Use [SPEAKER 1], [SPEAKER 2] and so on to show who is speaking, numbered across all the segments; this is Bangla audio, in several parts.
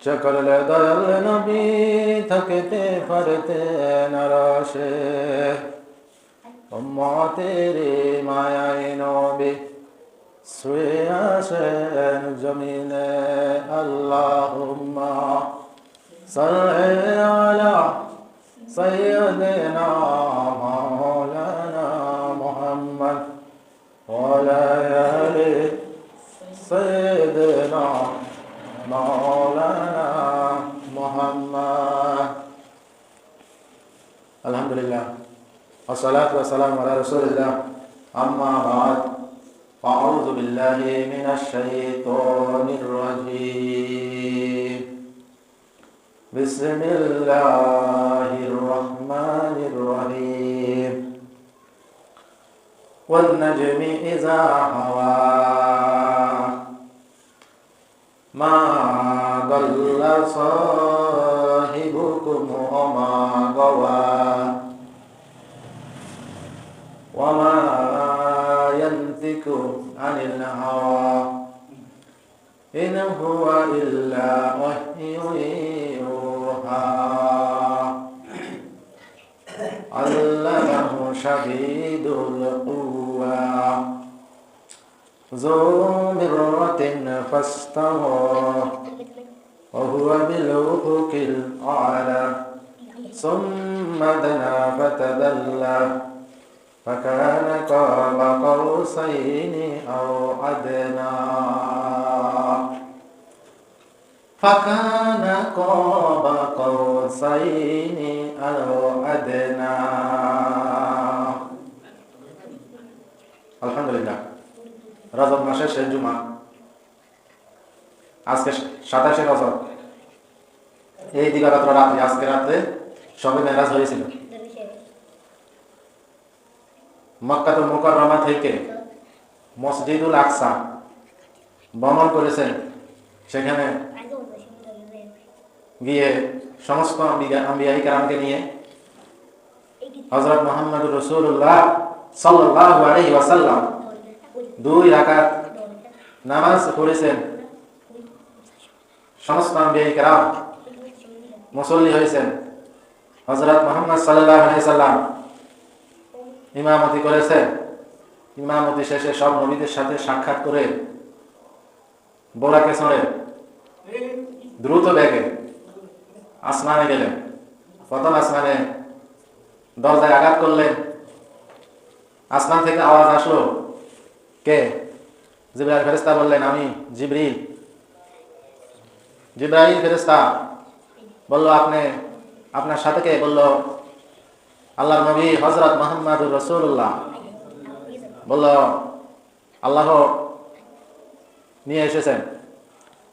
[SPEAKER 1] চকরলে দয়াল নবী থাকতে পারতেন আরশে উম্মতের মায়ায় নবী শুয়ে আছেন জমিনে আল্লাহুম্মা সাল্লি আলা সাইয়্যিদিনা মাওলানা মুহাম্মদ ওয়া আলা আলি সাইয়্যিদিনা মাওলানা মুহাম্মদ। আলহামদুলিল্লাহ والصلاة والسلام على رسول الله أما بعد فأعوذ بالله من الشيطان الرجيم بسم الله الرحمن الرحيم والنجم إذا هوى ما ضل صاحبكم وما غوى وما ينطق عن الهوى إن هو إلا وحي يوحى علمه شديد القوى ذو مرة فاستوى وهو بالأفق الأعلى ثم دنا فتدلى فكان قاب قوسين أو أدنى فكان قاب قوسين أو أدنى الحمد لله রজব মাসের শেষ জুমা, আজকে 27শে রজব। এই দিবারাত্র রাত্রি, আজকে রাত্রে শবে মেরাজ হয়েছিল। মক্কাতুল মুকাররমা থেকে মসজিদুল আকসা ভ্রমণ করেছেন। সেখানে গিয়ে সমস্ত আম্বিয়া কিরামকে নিয়ে হযরত মুহাম্মদুর রাসূলুল্লাহ সাল্লাল্লাহু আলাইহি ওয়াসাল্লাম 2 রাকাত নামাজ পড়েছেন। সমস্ত আম্বিয়া কিরাম মুসল্লি হয়েছেন। হযরত মুহাম্মদ সাল্লাল্লাহু আলাইহি ওয়াসাল্লাম ইমামতি করেছেন। ইমামতি শেষে সব নবীদের সাথে সাক্ষাৎ করে বোরাকে চড়ে দ্রুত বেগে আসমানে গেলেন। প্রথম আসমানে দরজায় আঘাত করলেন। আসমান থেকে আওয়াজ আসলো, কে? জিবরাইল ফেরেশতা বললেন, আমি জিবরিল। জিবরাইল ফেরেশতা বলল, আপনি, আপনার সাথে কে? বলল, আল্লাহর নবী হযরত মুহাম্মদুর রাসূলুল্লাহ। বলল, আল্লাহ নিয়ে এসেছেন।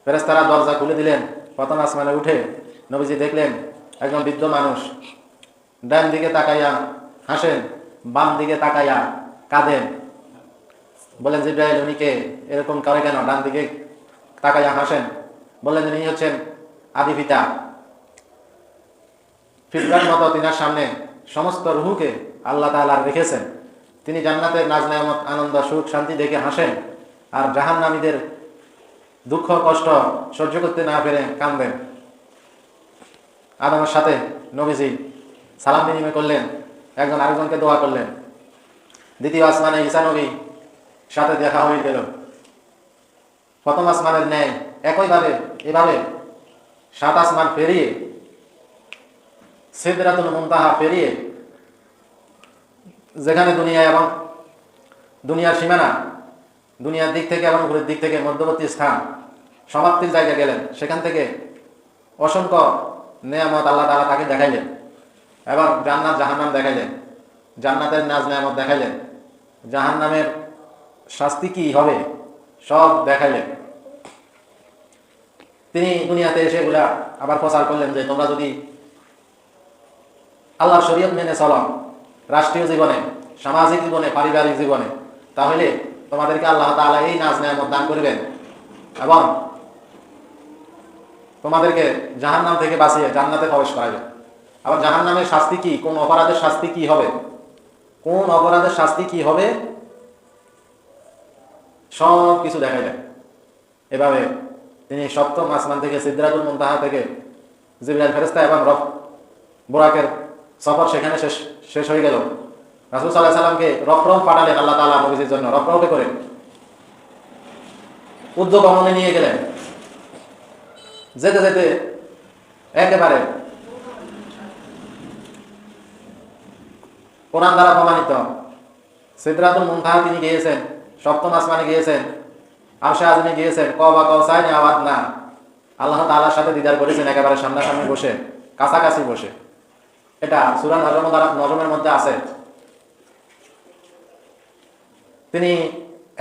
[SPEAKER 1] ফেরেশতারা দরজা খুলে দিলেন। প্রথম আসমানে উঠে নবীজি দেখলেন একজন বৃদ্ধ মানুষ। ডান দিকে তাকাইয়া হাসেন, বাম দিকে তাকাইয়া কাঁদেন। বলেন, জিবরাইল, উনি কে? এরকম করে কেন? ডান দিকে তাকাইয়া হাসেন। বললেন, ইনি হচ্ছেন আদি পিতা। ফিতরার মতো তিনার সামনে সমস্ত রূহকে আল্লাহ তাআলা রেখেছেন। তিনি জান্নাতের নাজ নেয়ামত, আনন্দ, সুখ, শান্তি দেখে হাসেন, আর জাহান্নামীদের দুঃখ কষ্ট সহ্য করতে না পেরে কাঁদেন। আদমের সাথে নবীজি সালাম বিনিময় করলেন, একজন আরেকজনকে দোয়া করলেন। দ্বিতীয় আসমানে ঈসা নবী সাথে দেখা হয়ে গেল। প্রথম আসমানের ন্যায় একইভাবে এভাবে 7 আসমান পেরিয়ে, সিদরাতুল মুনতাহা পেরিয়ে, যেখানে দুনিয়া এবং দুনিয়ার সীমানা, দুনিয়ার দিক থেকে এবং উপরের দিক থেকে মধ্যবর্তী স্থান, সমাপ্তির জায়গা গেলেন। সেখান থেকে অসংখ্য নেয়ামত আল্লাহ তাআলা তাকে দেখাইলেন এবং জান্নাত জাহান্নাম দেখাইলেন। জান্নাতের নাজ নেয়ামত দেখাইলেন, জাহান্নামের শাস্তি কি হবে সব দেখাইলেন। তিনি দুনিয়াতে এসে এগুলা আবার প্রচার করলেন যে তোমরা যদি আল্লাহর শরীয়ত মেনে চলো রাষ্ট্রীয় জীবনে, সামাজিক জীবনে, পারিবারিক জীবনে, তাহলে তোমাদেরকে আল্লাহ তাআলা এই নাজ নেয়ামত দান করবেন এবং তোমাদেরকে জাহান্নাম থেকে বাঁচিয়ে জান্নাতে প্রবেশ করাবেন। আবার জাহান্নামের শাস্তি কি, কোন অপরাধের শাস্তি কি হবে, কোন অপরাধের শাস্তি কি হবে, সব কিছু দেখাইলেন। এভাবে তিনি সপ্তম আসমান থেকে সিদরাতুল মুনতাহা থেকে জিবরাইল ফেরেশতা এবং বুরাকের সফর সেখানে শেষ হয়ে গেল। রাসূল সাল্লাল্লাহু আলাইহি সাল্লামকে রফরফ পাঠালেন আল্লাহ তাআলা নবীজির জন্য, রফরফে করে উদ্যোগ অমনে নিয়ে গেলেন। যেতে যেতে একেবারে কোরআন দ্বারা প্রমাণিত সিদরাতুল মুনতাহা তিনি গিয়েছেন, সপ্তম আসমানে গিয়েছেন, আরশে আযমে গিয়েছেন, কবা কওসাইন আওয়াদ না, আল্লাহ তাআলার সাথে দিদার করেছেন একেবারে সামনাসামনি বসে, কাছাকাছি বসে। এটা সূরা নজমের মধ্যে আছে। তিনি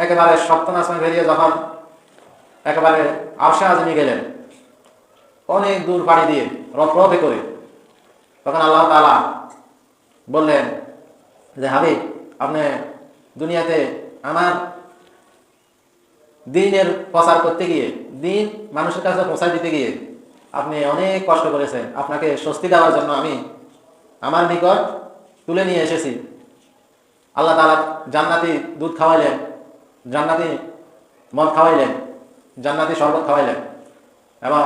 [SPEAKER 1] একেবারে সপ্তম আসমান বেরিয়ে যখন একেবারে আরশে আযমে গেলেন, অনেক দূর পাড়ি দিয়ে রফরফে করে, তখন আল্লাহ তাআলা বললেন যে হাবিব, আপনি দুনিয়াতে আমার দ্বীনের প্রচার করতে গিয়ে, দ্বীন মানুষের কাছে পৌঁছায় দিতে গিয়ে আপনি অনেক কষ্ট করেছেন। আপনাকে স্বস্তি দেওয়ার জন্য আমি আমার নিকট তুলে নিয়ে এসেছি। আল্লাহ তাআলা জান্নাতি দুধ খাওয়াইলেন, জান্নাতি মদ খাওয়াইলেন, জান্নাতি শরবত খাওয়াইলেন। এবং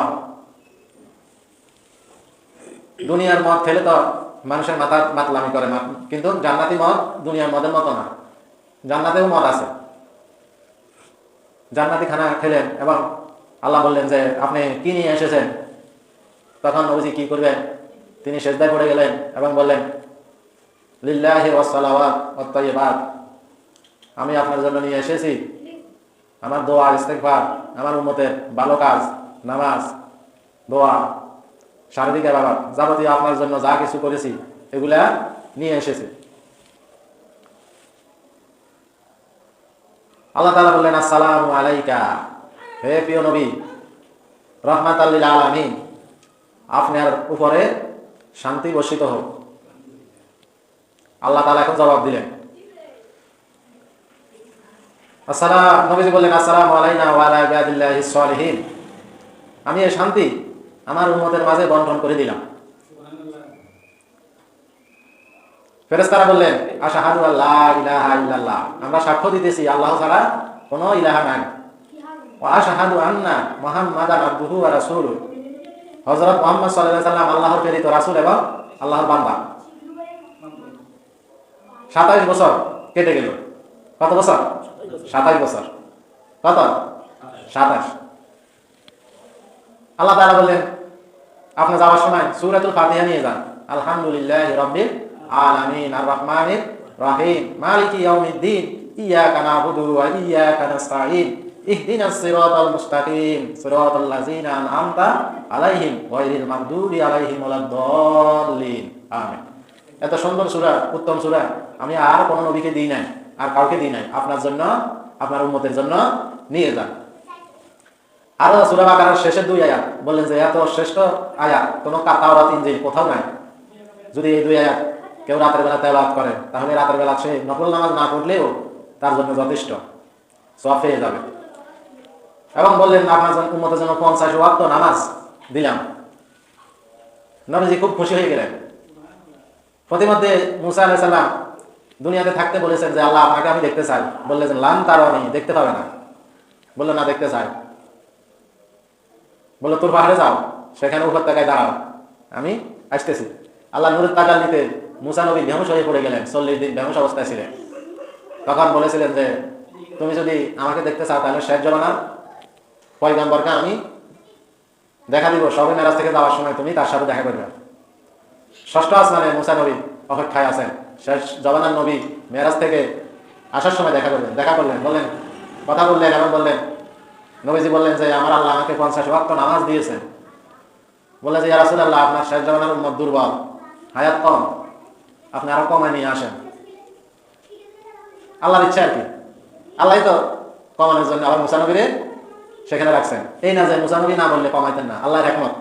[SPEAKER 1] দুনিয়ার মদ খেলে তো মানুষের মাথা মাতলামি করে, কিন্তু জান্নাতি মদ দুনিয়ার মদের মতো না, জান্নাতেও মদ আছে। জান্নাতি খানা খেলেন এবং আল্লাহ বললেন যে আপনি কি নিয়ে এসেছেন? তখন নবীজি কি করবেন? তিনি সিজদায় পড়ে গেলেন এবং বললেন লিল্লাহি ওয়াস সালাওয়াত ওয়াত তাইয়্যিবাত, আমি আপনার জন্য নিয়ে এসেছি আমার দোয়া, ইস্তেগফার, আমার উম্মতের ভালো কাজ, নামাজ, দোয়া, শারীরিক ইবাদত, যাবতীয় আপনার জন্য যা কিছু করেছি এগুলা নিয়ে এসেছি। আল্লাহ তাআলা বললেন আসসালামু আলাইকা, হে প্রিয় নবী, রাহমাতাল লিল আলামিন, আপনার উপরে শান্তি বর্ষিত হোক। আল্লাহ তাআলা এখন জবাব দিলেন। নবীজি বললেন আসসালামু আলাইনা ওয়া আলা ইবাদিল্লাহিস সালিহিন, আমি এই শান্তি আমার উম্মতের মাঝে বন্টন করে দিলাম। ফেরেশতারা বললেন আশহাদু আল্লা ইলাহা ইল্লাল্লাহ, আমরা সাক্ষ্য দিতেছি আল্লাহ ছাড়া কোনো ইলাহা নাই। ওয়া আশহাদু আন্না মুহাম্মাদান আবদুহু ওয়া রাসূলুহু, হযরত মুহাম্মদ সাল্লাল্লাহু আলাইহি ওয়াসাল্লাম আল্লাহর প্রেরিত রাসূল এবং আল্লাহর বান্দা। 27 বছর কেটে গেল। কত বছর? 27 বছর। কত? 27। আল্লাহ তাআলা বললেন আপনি যাওয়ার সময় সূরাতুল ফাতিহা নিয়ে যান। আলহামদুলিল্লাহি রাব্বিল আলামিন আর রহমানির রহিম মালিকি ইয়াউমিদ্দিন ইয়্যাকা না'বুদু ওয়া ইয়্যাকা নাস্তাঈন ইহদিনাস সিরাতাল মুস্তাকিম সিরাতাল লাযিনা আন'আমতা আলাইহিম গায়রিল মাগদুবি আলাইহিম ওয়ালাদ-দাল্লিন। আমিন। এত সুন্দর সূরা, উত্তম সূরা আমি আর কোন নবীকে দিই নাই, আর কাউকে দিই নাই। আপনার জন্য, আপনার উম্মতের জন্য নিয়ে যান। আর সূরা বাকারার শেষের 2 আয়াত বললেন যে এত শ্রেষ্ঠ আয়াত কোন তাওরাত ইনজিল কোথাও নাই। যদি এই 2 আয়াত কেউ রাতের বেলা তেলাওয়াত করে, তাহলে রাতের বেলা সে নফল নামাজ না পড়লেও তার জন্য যথেষ্ট, সওয়াব পেয়ে যাবে। এবং বললেন আপনার উম্মতের জন্য 50 ওয়াক্ত নামাজ দিলাম। নবীজি খুব খুশি হয়ে গেলেন। প্রতিমধ্যে মুসা আলাইহিস সালাম দুনিয়াতে থাকতে বলেছেন যে আল্লাহ আপনাকে আমি দেখতে চাই। বললেন লান তারানি, দেখতে পাবে না। বললেন না, দেখতে চাই। বললো তোর পাহাড়ে যাও, সেখানে উপত্যকায় দাঁড়াও, আমি আসতেছি। আল্লাহ নূরের তাজাল্লিতে মুসা নবী বেহুশ হয়ে পড়ে গেলেন, 40 দিন বেহুশ অবস্থায় ছিলেন। তখন বলেছিলেন যে তুমি যদি আমাকে দেখতে চাও তাহলে শেষ জমানার পয়গম্বরকে আমি দেখা দিব। সবে মেরাজ থেকে যাওয়ার সময় তুমি তার সাথে দেখা করবে। 6ষ্ঠ আসমানে মুসা নবী অপেক্ষায় আছেন। শেষ জমানার নবী মেরাজ থেকে আসার সময় দেখা করবেন। দেখা করলেন, বললেন, কথা বললেন এবং বললেন, নবীজি বললেন যে আমার আল্লাহ আমাকে 50 ওয়াক্ত নামাজ দিয়েছেন। বললেন যে ইয়া রাসূলুল্লাহ, আপনার শেষ জমানার উম্মত দুর্বল, হায়াত কম, আপনি আরো কমায় নিয়ে আসেন। আল্লাহর ইচ্ছা আর কি। আল্লাহই তো কমানোর জন্য আবার মুসা নবীরে সেখানে রাখছেন। এই না যে মুসা নবী না বললে কমাইতেন না, আল্লাহর হিকমত।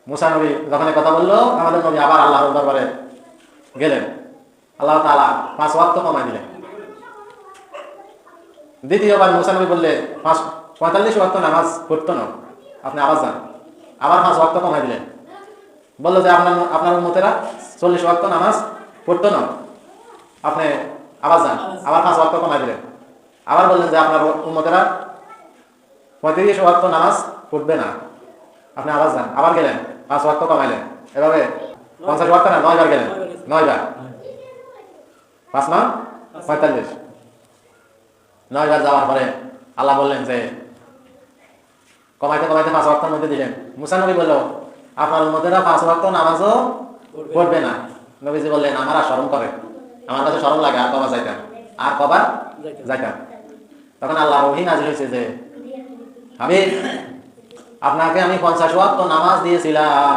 [SPEAKER 1] মুসা নবী যখন কথা বললো, আমাদের নবী আবার আল্লাহর দরবারে গেলেন। আল্লাহ তাআলা 5 ওয়াক্ত কমাই দিলেন। দ্বিতীয়বার মুসা নবী বললে 45 ওয়াক্ত নামাজ পড়তো না, আপনি আবার যান। আবার 5 ওয়াক্ত কমাই দিলেন। বললো যে আপনার উম্মতেরা 40 ওয়াক্ত নামাজ পড়তো না, আপনি আবার যান। আবার 5 ওয়াক্ত কমাই দিলেন। আবার বললেন যে আপনার উম্মতেরা 35 ওয়াক্ত নামাজ পড়বে না, আপনি আবার যান, আবার গেলেন, 5 ওয়াক্ত কমাইলেন, এভাবে 50 ওয়াক্ত না 9 বার গেলেন, 9 বার, 5 9 45, 9 বার যাওয়ার পরে আল্লাহ বললেন যে কমাইতে কমাইতে 5 ওয়াক্তের মধ্যে দিলেন। মুসা নবী বলল আপনার উম্মতেরা 5 ওয়াক্ত নামাজও পড়বে না। নবীজি বললেন আমার আর শরম করে, আমার কাছে শরম লাগে, আর কবা যাইতাম, আর কবা যাইতাম। তখন আল্লাহ ওহী নাযিল হয়েছে যে হাবিব আপনাকে আমি 50 ওয়াক্ত নামাজ দিয়েছিলাম,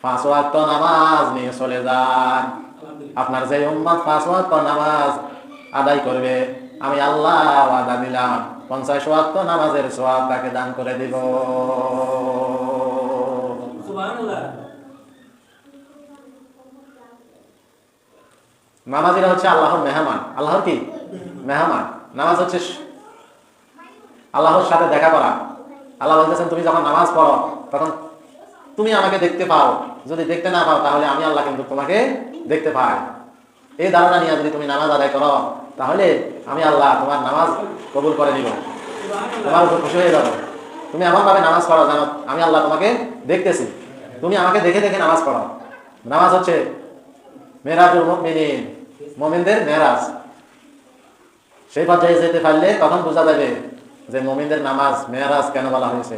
[SPEAKER 1] 5 ওয়াক্ত নামাজ নিয়ে চলে যান। আপনার যে উম্মত 5 ওয়াক্ত নামাজ আদায় করবে আমি আল্লাহ ওয়াদা দিলাম 50 ওয়াক্ত নামাজের সওয়াব তাকে দান করে দিব। সুবহানাল্লাহ। নামাজিরা হচ্ছে আল্লাহর মেহমান। আল্লাহর কি মেহমান? নামাজ হচ্ছে আল্লাহর সাথে দেখা করা। আল্লাহ বলতেছেন তুমি যখন নামাজ পড়ো তখন তুমি আমাকে দেখতে পাও, যদি দেখতে না পাও তাহলে আমি আল্লাহ কিন্তু তোমাকে দেখতে পাই। এই ধারণা নিয়ে যদি তুমি নামাজ আদায় করো তাহলে আমি আল্লাহ তোমার নামাজ কবুল করে নিব, তোমার উপর খুশি হয়ে যাবো। তুমি এমন ভাবে নামাজ পড়ো জানো আমি আল্লাহ তোমাকে দেখতেছি, তুমি আমাকে দেখে দেখে নামাজ পড়ো। নামাজ হচ্ছে মেরাজুল মুমিনিন, মুমিনদের মেরাজ। সেই পর্যায়ে যেতে পারলে তখন বোঝা যাবে যে মুমিনদের নামাজ মেরাজ কেন বলা হয়েছে।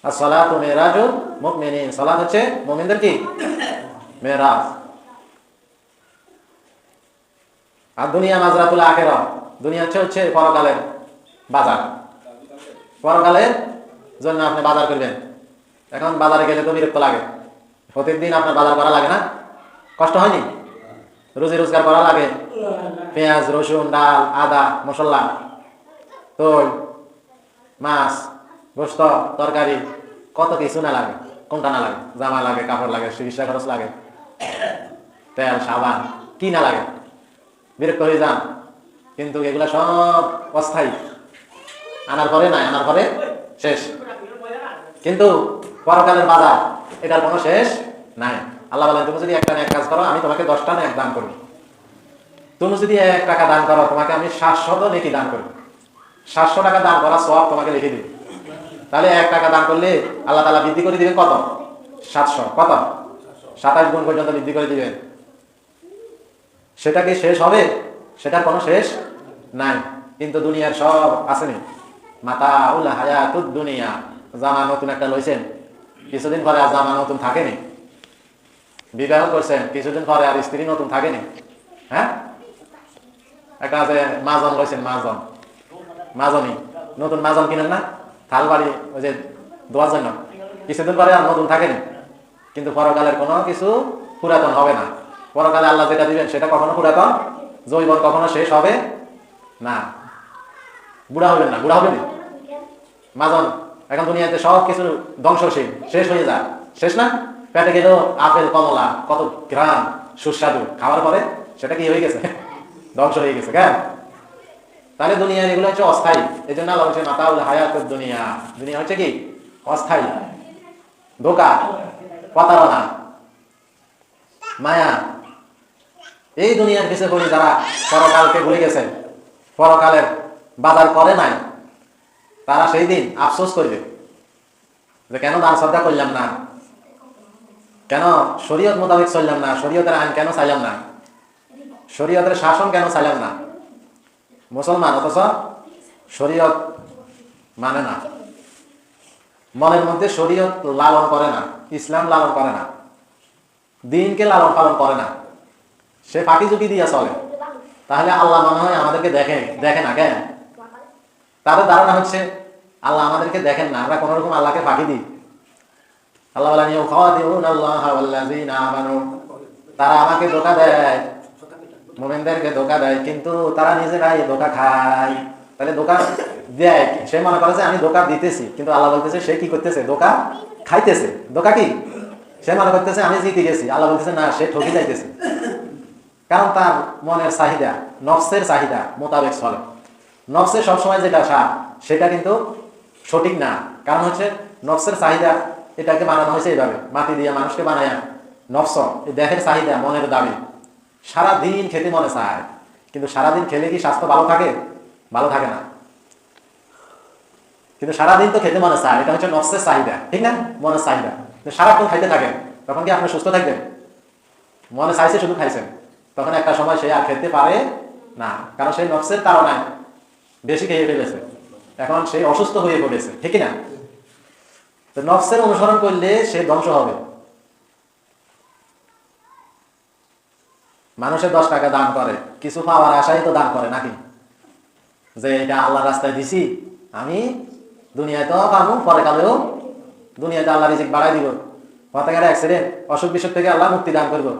[SPEAKER 1] আর সালাতু মেরাজুল মুমিনিন, সালাত হচ্ছে মুমিনদের কি মেরাজ। আর দুনিয়া মাজরাতুল আখিরাহ, দুনিয়া হচ্ছে পরকালের বাজার। পরকালের জন্য আপনি বাজার করবেন। এখন বাজারে গেলে তো বিরক্ত লাগে, প্রতিদিন আপনার বাজার করা লাগে না? কষ্ট হয়নি? রুজি রোজগার করা লাগে, পেঁয়াজ রসুন ডাল আদা মশলা তৈল মাছ গোস্ত তরকারি কত কিছু না লাগে, কোনটা না লাগে? জামা লাগে, কাপড় লাগে, চিকিৎসা খরচ লাগে, তেল সাবান কি না লাগে? বিরক্ত হয়ে যান। কিন্তু এগুলা সব অস্থায়ী, আনার পরে নাই, আনার পরে শেষ। কিন্তু পরকালের বাজার এটার কোনো শেষ নাই। আল্লাহ বলেন তুমি যদি একটা নেক কাজ করো আমি তোমাকে 10টা নেক দান করব। তুমি যদি 1 টাকা দান করো তোমাকে আমি 700 নেকি দান করব। 700 টাকা দান করা সওয়াব তোমাকে লিখে দিব। তাহলে 1 টাকা দান করলে আল্লাহ তাআলা বৃদ্ধি করে দিবেন কত? 700, কত? 27 গুণ পর্যন্ত বৃদ্ধি করে দিবেন। সেটা কি শেষ হবে? সেটার কোনো শেষ নাই। কিন্তু দুনিয়ার সব আসেনি, মাতাউল হায়াতুদ দুনিয়া। জামা নতুন একটা লইছেন, কিছুদিন পরে আর জামা নতুন থাকেনি। বিবাহ করছেন, কিছুদিন পরে আর স্ত্রী নতুন থাকেনি। হ্যাঁ, একটা আছে মাজন লইছেন, মাজনি নতুন মাজন কিনেন না, থাল বাড়ি ওই যে ধোয়ার জন্য, কিছুদিন পরে আর নতুন থাকেনি। কিন্তু পরকালের কোনো কিছু পুরাতন হবে না। পরকালে আল্লাহ যেটা দিবেন সেটা কখনো পুরাতন, যৌবন কখনো শেষ হবে না। বুড়া হবেন না, বুড়া হবেন মাজন। এখন দুনিয়াতে সব কিছু ধ্বংসশীল, শেষ হয়ে যায়, শেষ না? পেটে গেল আপেল কমলা কত গ্রাম সুস্বাদু, খাওয়ার পরে সেটা কি হয়ে গেছে? ধ্বংস হয়ে গেছে। কেন? তাহলে দুনিয়ার এগুলো হচ্ছে অস্থায়ী। এই জন্য আল্লাহ হচ্ছে মাতাউল হায়াতুদ দুনিয়া। দুনিয়া হচ্ছে কি অস্থায়ী, ধোঁকা, প্রতারণা, মায়া। এই দুনিয়ার পিছে পড়ে যারা পরকালকে ভুলে গেছে, পরকালের বাজার করে নাই, তারা সেই দিন আফসোস করবে যে কেন দান শ্রদ্ধা করলাম না, কেন শরীয়ত মোতাবেক চললাম না, শরীয়তের আইন কেন চাইলাম না, শরীয়তের শাসন কেন চাইলাম না। মুসলমান অথচ শরীয়ত মানে না, মনের মধ্যে শরীয়ত লালন করে না, ইসলাম লালন করে না, দিনকে লালন পালন করে না, সে ফাঁকি ঝুঁকি দিয়ে চলে। তাহলে আল্লাহ মনে হয় আমাদেরকে দেখে না। কেন? তাদের ধারণা হচ্ছে আল্লাহ আমাদেরকে দেখেন না, আমরা কোন রকম আল্লাহকে ফাঁকি দিই। আল্লাহ বলেন ইউখাদিউনাল্লাহা ওয়াল্লাযীনা আমানু, তারা আমাকে ধোঁকা দেয়, মুমিনদেরকে ধোঁকা দেয়, কিন্তু তারা নিজেরাই ধোঁকা খায়। তাহলে ধোঁকা দেয়, সে মনে করে যে আমি ধোঁকা দিতেছি, কিন্তু আল্লাহ বলতেছে সে কি করতেছে? ধোঁকা খাইতেছে। ধোঁকা কি? সে মনে করতেছে আমি জিতে গেছি, আল্লাহ বলতেছে না, সে ঠকে যাইতেছে। কারণ তার মনের চাহিদা, নফসের চাহিদা মোতাবেক চলে। নফসের সবসময় যেটা সার সেটা কিন্তু সঠিক না। কারণ হচ্ছে নফসের চাহিদা, এটাকে বানানো হয়েছে এইভাবে, মাটি দিয়ে মানুষকে বানায়। নফস এই দেহের চাহিদা, মনের দাবি, সারাদিন খেতে মনে চায়, কিন্তু সারাদিন খেলে কি স্বাস্থ্য ভালো থাকে? ভালো থাকে না। কিন্তু সারাদিন তো খেতে মনে চায়, এটা হচ্ছে নফসের চাহিদা, ঠিক না? মনের চাহিদা। সারাক্ষণ খাইতে থাকেন, তখন কি আপনি সুস্থ থাকবেন? মনে চাইছে শুধু খাইছেন, তখন একটা সময় সে আর খেতে পারে না, কারণ সেই নফসের তাড়নায় বেশি খেয়ে ফেলেছে, এখন সে অসুস্থ হয়ে পড়েছে, ঠিক না? তো নফসের অনুসরণ করলে সে ধ্বংস হবে। মানুষের 10 টাকা দান করে, কিছু পাওয়ার আশাই তো দান করে নাকি? যে এটা আল্লাহ রাস্তায় দিছি, আমি দুনিয়ায় তো পাবো, পরে কালেও দুনিয়াতে আল্লাহ রিজিক বাড়াই দিব, পথের অ্যাক্সিডেন্ট অসুখ বিসুখ থেকে আল্লাহ মুক্তি দান করবো,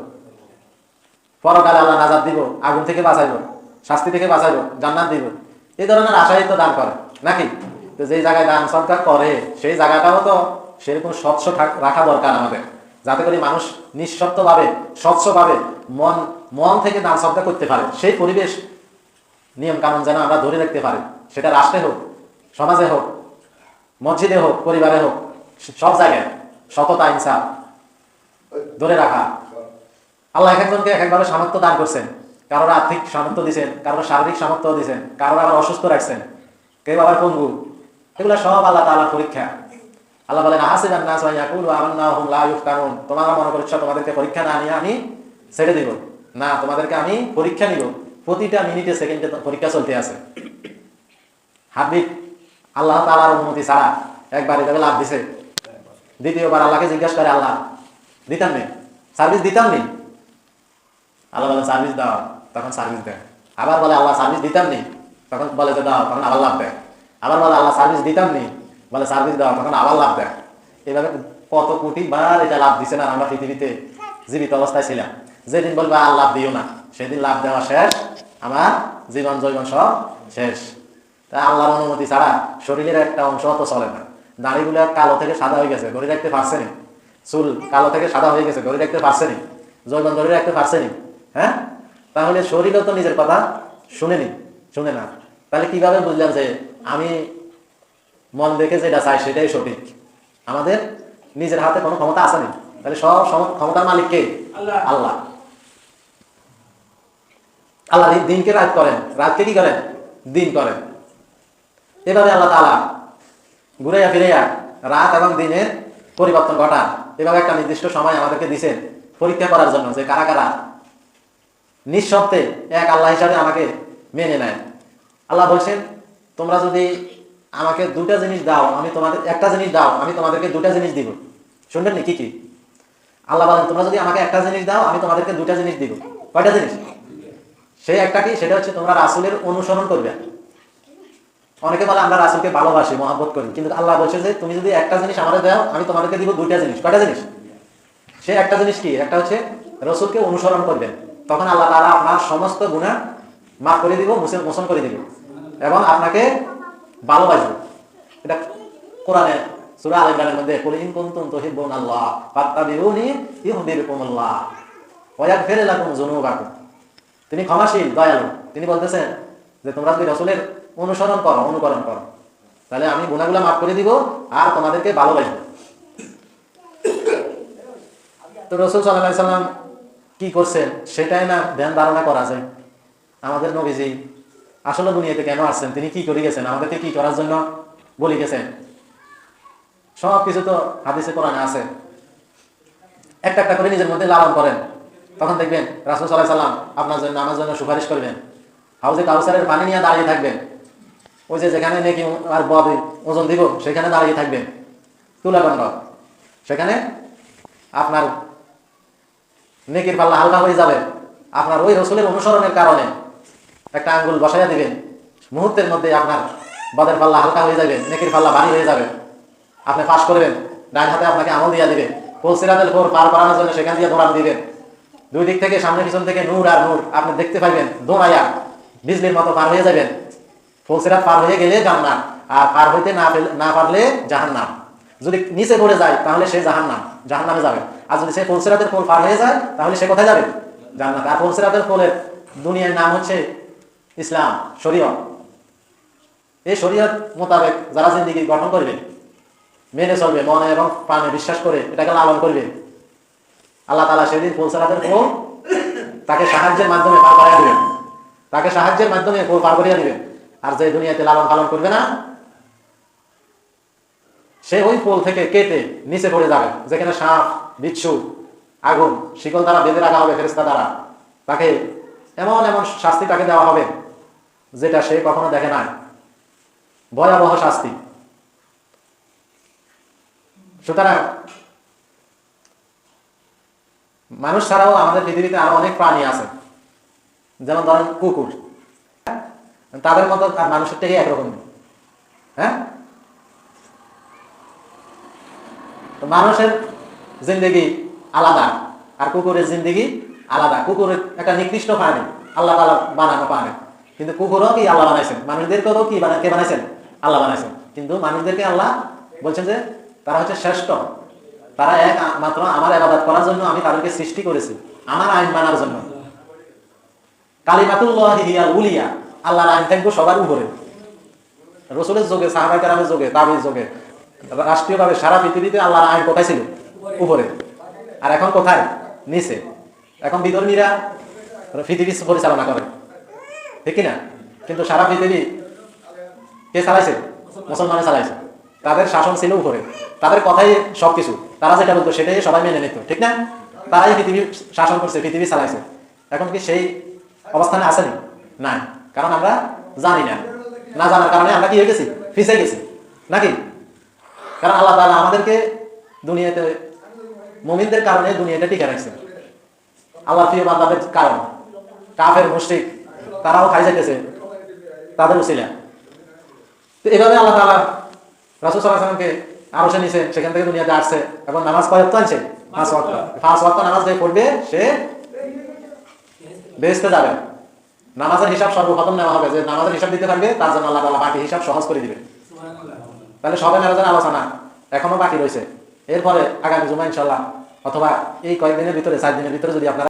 [SPEAKER 1] পরকালে আল্লাহ নাজাত দিব, আগুন থেকে বাঁচাইব, শাস্তি থেকে বাঁচাইব, জান্নাত দিব, এই ধরনের আশাই তো দান করে নাকি? তো যেই জায়গায় দান সরকার করে সেই জায়গাটাও তো সেরকম স্বচ্ছ রাখা দরকার আমাদের, যাতে করে মানুষ নিঃস্বার্থভাবে স্বচ্ছভাবে মন মন থেকে দান সরকার করতে পারে। সেই পরিবেশ নিয়ম কানুন যেন আমরা ধরে রাখতে পারি, সেটা রাষ্ট্রে হোক, সমাজে হোক, মসজিদে হোক, পরিবারে হোক, সব জায়গায় সততা ইনসাফ ধরে রাখা। আল্লাহ এক একজনকে এক একভাবে সামর্থ্য দান করছেন, কারোর আর্থিক সামর্থ্য দিয়েছেন, কারোর শারীরিক সামর্থ্য দিয়েছেন, কারোর আবার অসুস্থ রাখছেন, কেউ আবার পঙ্গু। এগুলো সব আল্লাহ তাআলার পরীক্ষা। আল্লাহ বলেন আহাসিবান নাস ওয়া ইয়াকুলু আমান্না ওয়া হুম লা ইফতানুন, তোমরা মনে করছো তোমাদেরকে পরীক্ষা না নিয়ে আমি ছেড়ে দিব? না, তোমাদেরকে আমি পরীক্ষা নিব। প্রতিটা মিনিটে সেকেন্ডে পরীক্ষা চলতে আছে। হাবিব আল্লাহ তাআলার অনুমতি ছাড়া একবার এভাবে লাভ দিছে, দ্বিতীয়বার আল্লাহকে জিজ্ঞাসা করে, আল্লাহ দিতাম নেই, সার্ভিস দিতাম নেই। আল্লাহ বলে সার্ভিস দাও, তখন সার্ভিস দেয়। আবার বলে আল্লাহ সার্ভিস দিতাম নেই, তখন বলে যে দাও, তখন আবার লাভ দেয়। আবার বলে আল্লাহ সার্ভিস দিতাম নেই, বলে সার্ভিস দাও, তখন আবার লাভ দেয়। এইভাবে কত কোটি বার এটা লাভ দিছে না আমরা পৃথিবীতে জীবিত অবস্থায় ছিলাম। যেদিন বলবে আর লাভ দিও না, সেদিন লাভ দেওয়া শেষ, আমার জীবন জৈবন সব শেষ। তা আল্লাহর অনুমতি ছাড়া শরীরের একটা অংশ তো চলে না। দাড়িগুলো কালো থেকে সাদা হয়ে গেছে, ধরে রাখতে পারছে নি। চুল কালো থেকে সাদা হয়ে গেছে, ধরে রাখতে পারছে নি। জৈবন ধরে রাখতে পারছে নি। হ্যাঁ, তাহলে শরীরও তো নিজের কথা শুনে না। তাহলে কিভাবে বুঝলাম যে আমি মন দেখে যেটা চাই সেটাই সঠিক? আমাদের নিজের হাতে কোনো ক্ষমতা আছে না। তাহলে সব ক্ষমতার মালিক কে? আল্লাহ। আল্লাহ দিনকে রাত করেন, রাতকে কি করেন? দিন করেন। এভাবে আল্লাহ তাআলা ঘুরাইয়া ফিরাইয়া রাত এবং দিনের পরিবর্তন ঘটান। এভাবে একটা নির্দিষ্ট সময় আমাদেরকে দিয়েছেন পরীক্ষা করার জন্য, যে কারা কারা নিঃশর্তে এক আল্লাহ হিসাবে আমাকে মেনে নেয়। আল্লাহ বলছেন, তোমরা যদি আমাকে দুটা জিনিস দাও, আমি তোমাদের একটা জিনিস দাও, আমি তোমাদেরকে দুটা জিনিস দিব। শুনবেন নি? কি কি? আল্লাহ বলেন, তোমরা যদি আমাকে একটা জিনিস দাও, আমি তোমাদেরকে দুটা জিনিস দিব। কয়টা জিনিস? সেই একটা কি? সেটা হচ্ছে তোমরা রাসূলের অনুসরণ করবে। অনেকে বলে আমরা রাসূলকে ভালোবাসি, মহব্বত করি, কিন্তু আল্লাহ বলছে যে তুমি যদি একটা জিনিস আমাদের দাও, আমি তোমাদেরকে দিব দুইটা জিনিস। কয়টা জিনিস? সে একটা জিনিস কি? একটা হচ্ছে রাসূলকে অনুসরণ করবেন, তখন আল্লাহ তাআলা আপনার সমস্ত গুনাহ মাফ করে দিব, মোচন করে দিব, এবং আপনাকে ভালোবাসবে। এটা কোরআনে সূরা আল ইমরানের মধ্যে, কুল ইন কুনতুম তুহিব্বুনাল্লাহ ফাত্তাবিউনি ইউহিব্বুকুমুল্লাহ ওয়া ইয়াগফির লাকুম যুনুবাকুম। তিনি ক্ষমাশীল, দয়ালু। তিনি বলতেছেন যে তোমরা যদি রাসূলের অনুকরণ করো, তাহলে আমি গুনাহগুলো মাফ করে দিব আর তোমাদেরকে ভালোবাসবো। তো রাসূল সাল্লাল্লাহু আলাইহি সাল্লাম কি করছেন সেটাই না ধ্যান ধারণা করা যায়। আমাদের নবীজি আসলে দুনিয়াতে কেন আসছেন, তিনি কি করে গেছেন, আমাদেরকে কি করার জন্য বলে গেছেন, সব কিছু তো হাদিসে কোরআনে আছে। একটা একটা করে নিজের মধ্যে লালন করেন, তখন দেখবেন রাসূল সাল্লাল্লাহু আলাইহি সাল্লাম আপনার জন্য আমার জন্য সুপারিশ করবেন। হাউজে কাউসারের পানি নিয়ে দাঁড়িয়ে থাকবেন, ওই যে যেখানে নাকি আর বড় ওজন দিব সেখানে দাঁড়িয়ে থাকবেন, তুলাগণ্ড, সেখানে আপনার নেকির পাল্লা হালকা হয়ে যাবে। আপনার ওই রাসূলের অনুসরণের কারণে একটা আঙ্গুল বসাইয়া দিবেন, মুহূর্তের মধ্যে আপনার বদের পাল্লা হালকা হয়ে যাবে, নেকির পাল্লা ভারী হয়ে যাবে। আপনি পাস করবেন, ডান হাতে আপনাকে আমল দিয়া দিবে, পুল সিরাতের উপর পার করানোর জন্য সেখান দিয়ে দৌড়ান দিবেন। দুই দিক থেকে, সামনে পিছন থেকে নূর আর নূর আপনি দেখতে পাইবেন, দৌড়াইয়া বিজলির মতো পার হয়ে যাবেন। পুল সিরাত পার হয়ে গেলে জান্নাত, আর পার হইতে না পারলে জাহান্নাম। যদি নিচে পড়ে যায় তাহলে সে জাহান্নামে যাবে। আর যদি সে পুল সিরাতের পোল পার হয়ে যায় তাহলে সে কোথায় যাবে? জান্নাত। আর পুল সিরাতের পোলের দুনিয়ার নাম হচ্ছে ইসলাম, শরীয়ত। এই শরীয়ত মোতাবেক যারা জিন্দেগি গঠন করবে, মেনে চলবে, মনে এবং প্রাণে বিশ্বাস করে এটাকে লালন করবে, আল্লাহ তাআলা সেদিন পুল সিরাতের পোল তাকে সাহায্যের মাধ্যমে পার করিয়ে দিবেন, তাকে সাহায্যের মাধ্যমে পোল পার করিয়ে দিবেন। আর যে দুনিয়াতে লালন পালন করবে না, সে ওই পোল থেকে কেটে নিচে পড়ে যাবে, যেখানে সাপ, বিচ্ছু, আগুন, শিকল দ্বারা বেঁধে রাখা হবে ফেরেশতা দ্বারা। তাকে এমন এমন শাস্তি তাকে দেওয়া হবে যেটা সে কখনো দেখে নাই, ভয়াবহ শাস্তি। সুতরাং মানুষ ছাড়াও আমাদের পৃথিবীতে আরো অনেক প্রাণী আছে, যেমন ধরেন কুকুর, তাদের মতো মানুষের থেকে একরকম। হ্যাঁ, তো মানুষের জিন্দেগি আলাদা আর কুকুরের জিন্দেগি আলাদা। কুকুরের একটা নিকৃষ্ট প্রাণী, আল্লাহ তাআলা বানানো প্রাণী, কিন্তু কুকুরও কি আল্লাহ বানাইছেন, মানুষদেরকেও কি কে বানাইছেন, আল্লাহ বানাইছেন। কিন্তু মানুষদেরকে আল্লাহ বলছেন যে তারা হচ্ছে শ্রেষ্ঠ, তারা একমাত্র আমার ইবাদত করার জন্য আমি তাদেরকে সৃষ্টি করেছি, আমার আইন মানার জন্য। কালিমাতুল্লাহি হিয়াল উলিয়া, আল্লাহর আইন থাকবে সবার উপরে। রাসূলের যুগে, সাহাবায়ে কেরামের যুগে, তাবিঈর যুগে রাষ্ট্রীয়ভাবে সারা পৃথিবীতে আল্লাহর আইন কোথায় ছিল? উপরে। আর এখন কোথায়? নিচে। এখন বিধর্মীরা পৃথিবী পরিচালনা করে, ঠিক কিনা? কিন্তু সারা পৃথিবী কে চালাইছে? মুসলমানে চালাইছে। তাদের শাসন ছিল উপরে, তাদের কথাই সবকিছু, তারা যেটা বলতো সেটাই সবাই মেনে নিত, ঠিক না? তারাই পৃথিবী শাসন করছে, পৃথিবী চালাইছে। এখন কি সেই অবস্থানে আসেনি? নাই, কারণ আমরা জানি না, না জানার কারণে আমরা কি হয়ে গেছি? পিছিয়ে গেছি নাকি? কারণ আল্লাহ তাআলা আমাদেরকে দুনিয়াতে মুমিনদের কারণে দুনিয়াটা টিকে রাখছে, আল্লাহর প্রিয় বান্দাদের কারণ। কাফের মুশরিক তারাও খাই যাইতেছে তাদের উসিলা। তো এভাবে আল্লাহ তাআলা রাসূল সাল্লাল্লাহু আলাইহি ওয়াসাল্লামকে আরশে নিছে, সেখান থেকে দুনিয়াতে আসছে এবং নামাজ কয় ওয়াক্ত আনছে? 5 ওয়াক্ত। 5 ওয়াক্ত নামাজ যে পড়বে সে বেহেশতে যাবে। নামাজের হিসাব সর্বপ্রথম নেওয়া হবে, যে নামাজের হিসাব দিতে পারবে তার জন্য আল্লাহ তাআলা বাকি হিসাব সহজ করে দিবে। তাহলে সবে মেরাজের আলোচনা এখনো বাকি রয়েছে। এরপরে আগামী জুমা ইনশাআল্লাহ, অথবা এই কয়েকদিনের ভিতরে, 4 দিনের ভিতরে যদি আপনারা